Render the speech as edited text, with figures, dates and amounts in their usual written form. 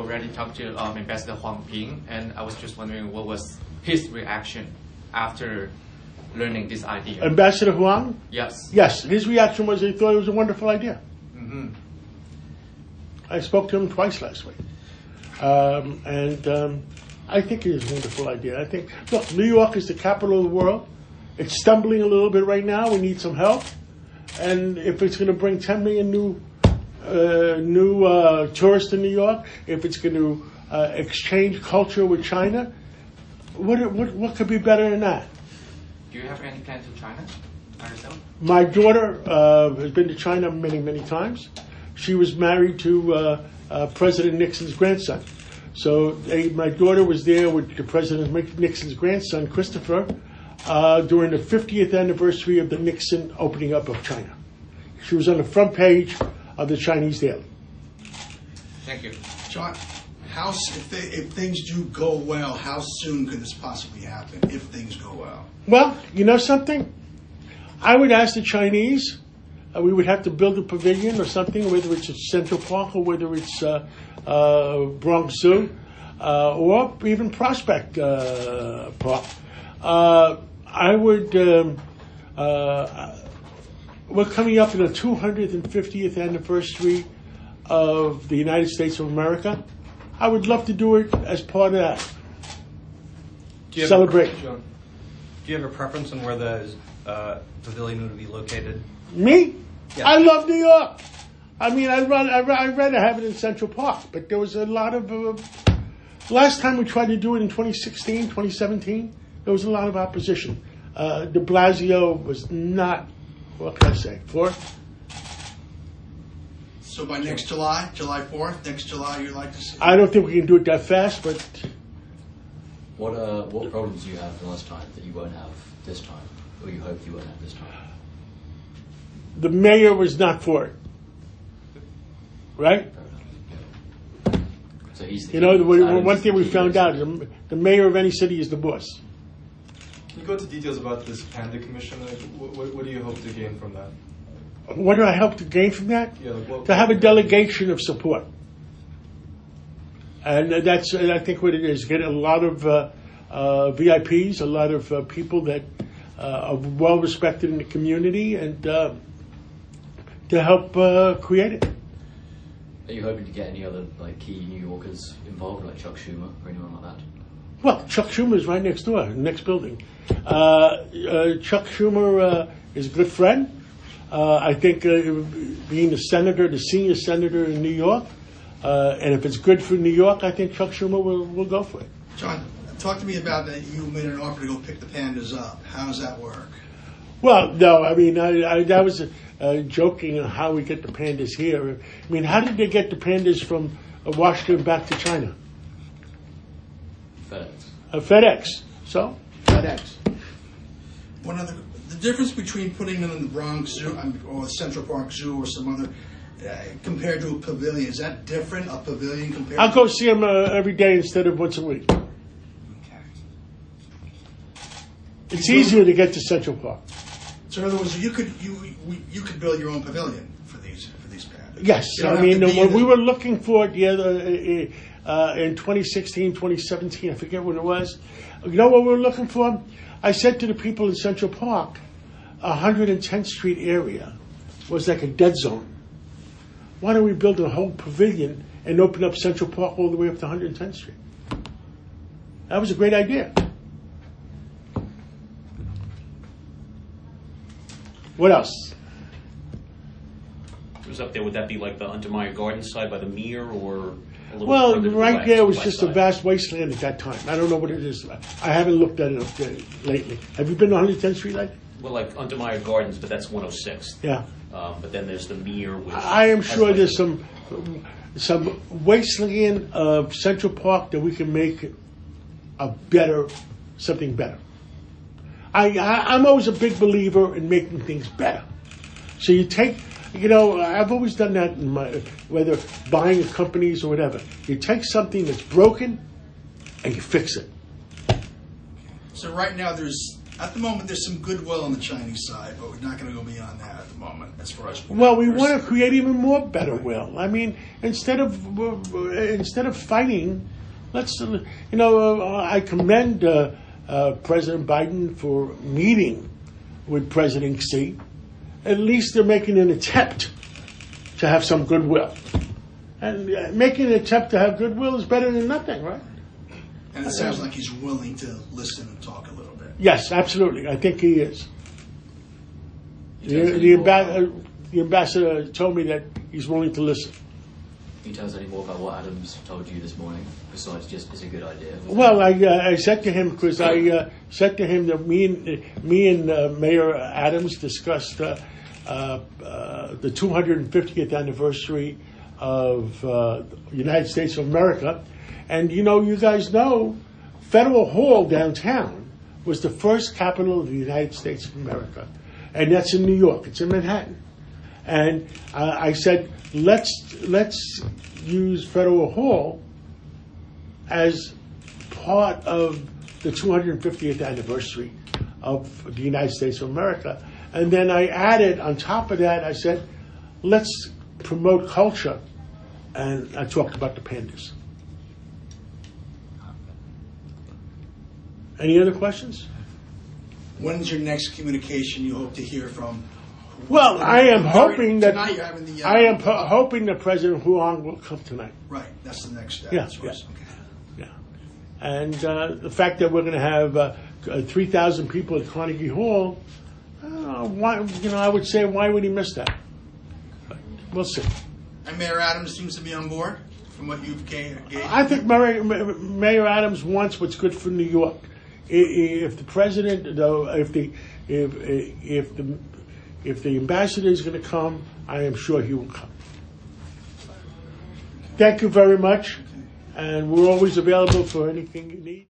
already talked to Ambassador Huang Ping, and I was just wondering what was his reaction after learning this idea. Ambassador Huang? Yes. Yes, his reaction was he thought it was a wonderful idea. Mm-hmm. I spoke to him twice last week. I think it is a wonderful idea. I think, look, New York is the capital of the world. It's stumbling a little bit right now. We need some help. And if it's going to bring 10 million new tourists to New York, if it's going to exchange culture with China, what could be better than that? Do you have any plans to China yourself? My daughter has been to China many, many times. She was married to President Nixon's grandson. So my daughter was there with President Nixon's grandson, Christopher, during the 50th anniversary of the Nixon opening up of China. She was on the front page of the Chinese Daily. Thank you. John, if things do go well, how soon could this possibly happen if things go well? Well, you know something? I would ask the Chinese. We would have to build a pavilion or something, whether it's at Central Park or whether it's Bronx Zoo or even Prospect Park. We're coming up in the 250th anniversary of the United States of America. I would love to do it as part of that. Celebrate. Do you have a preference on where the pavilion would be located? Me? Yeah. I love New York. I mean, I'd rather have it in Central Park, but there was a lot of... last time we tried to do it in 2016, 2017, there was a lot of opposition. De Blasio was not, what can I say, for it. So by next July 4th, next July, you'd like to see? I don't think we can do it that fast, but... What problems do you have from last time that you won't have this time, or you hope you won't have this time? The mayor was not for it. Right? So he's one thing we found out, the mayor of any city is the boss. Can you go into details about this Panda Commission? Like, what do you hope to gain from that? What do I hope to gain from that? Yeah, to have a delegation of support. And that's, I think, what it is. Get a lot of VIPs, a lot of people that are well respected in the community, and to help create it. Are you hoping to get any other key New Yorkers involved, like Chuck Schumer or anyone like that? Well, Chuck Schumer is right next door, next building. Chuck Schumer is a good friend. I think being the senior senator in New York, and if it's good for New York, I think Chuck Schumer will go for it. John, talk to me about that. You made an offer to go pick the Pandas up. How does that work? Well, no, I mean, I was joking on how we get the Pandas here. I mean, how did they get the Pandas from Washington back to China? FedEx. So, FedEx. The difference between putting them in the Bronx Zoo or Central Park Zoo or some other, compared to a pavilion, is that different? A pavilion compared? I'll go see them every day instead of once a week. Okay. It's easier to get to Central Park. So in other words, you could build your own pavilion for these pandas. Yes, I mean when we were looking for it in 2016, 2017, I forget when it was. You know what we were looking for? I said to the people in Central Park, 110th Street area was like a dead zone. Why don't we build a whole pavilion and open up Central Park all the way up to 110th Street? That was a great idea. What else? It was up there. Would that be like the Untermeyer Gardens side by the Mir, or a little well, further right there was west just side? a vast wasteland at that time. I don't know what it is. I haven't looked at it up there lately. Have you been to 110th Street lately? Well, like Untermeyer Gardens, but that's 106th. Yeah. But then there's the Mir, which I am sure there's some wasteland of Central Park that we can make something better. I'm always a big believer in making things better. So you take, I've always done that in whether buying companies or whatever. You take something that's broken and you fix it. So right now there's At the moment, there's some goodwill on the Chinese side, but we're not going to go beyond that at the moment, as far as Well, we want to create even more better will. I mean, instead of fighting, let's I commend President Biden for meeting with President Xi. At least they're making an attempt to have some goodwill, and making an attempt to have goodwill is better than nothing, right? And it sounds like he's willing to listen and talk a little bit. Yes, absolutely. I think he is. Can The ambassador told me that he's willing to listen. you tell us any more about what Adams told you this morning, besides just it's a good idea? Well, I said to him, because I said to him that me and Mayor Adams discussed the 250th anniversary of the United States of America. And, you guys know, Federal Hall downtown was the first capital of the United States of America. And that's in New York. It's in Manhattan. And I said, let's use Federal Hall as part of the 250th anniversary of the United States of America. And then I added, on top of that, I said, let's promote culture. And I talked about the Pandas. Any other questions? When's your next communication you hope to hear from? Well, I am hoping that Tonight you're having the, hoping that President Huang will come tonight. Right, that's the next step. Yeah, That's yeah. okay. Yeah, and the fact that we're going to have 3,000 people at Carnegie Hall, I would say, why would he miss that? But we'll see. And Mayor Adams seems to be on board, from what you've gauged. I think Mayor Adams wants what's good for New York. If the president, though, if the ambassador is going to come, I am sure he will come. Thank you very much, and we're always available for anything you need.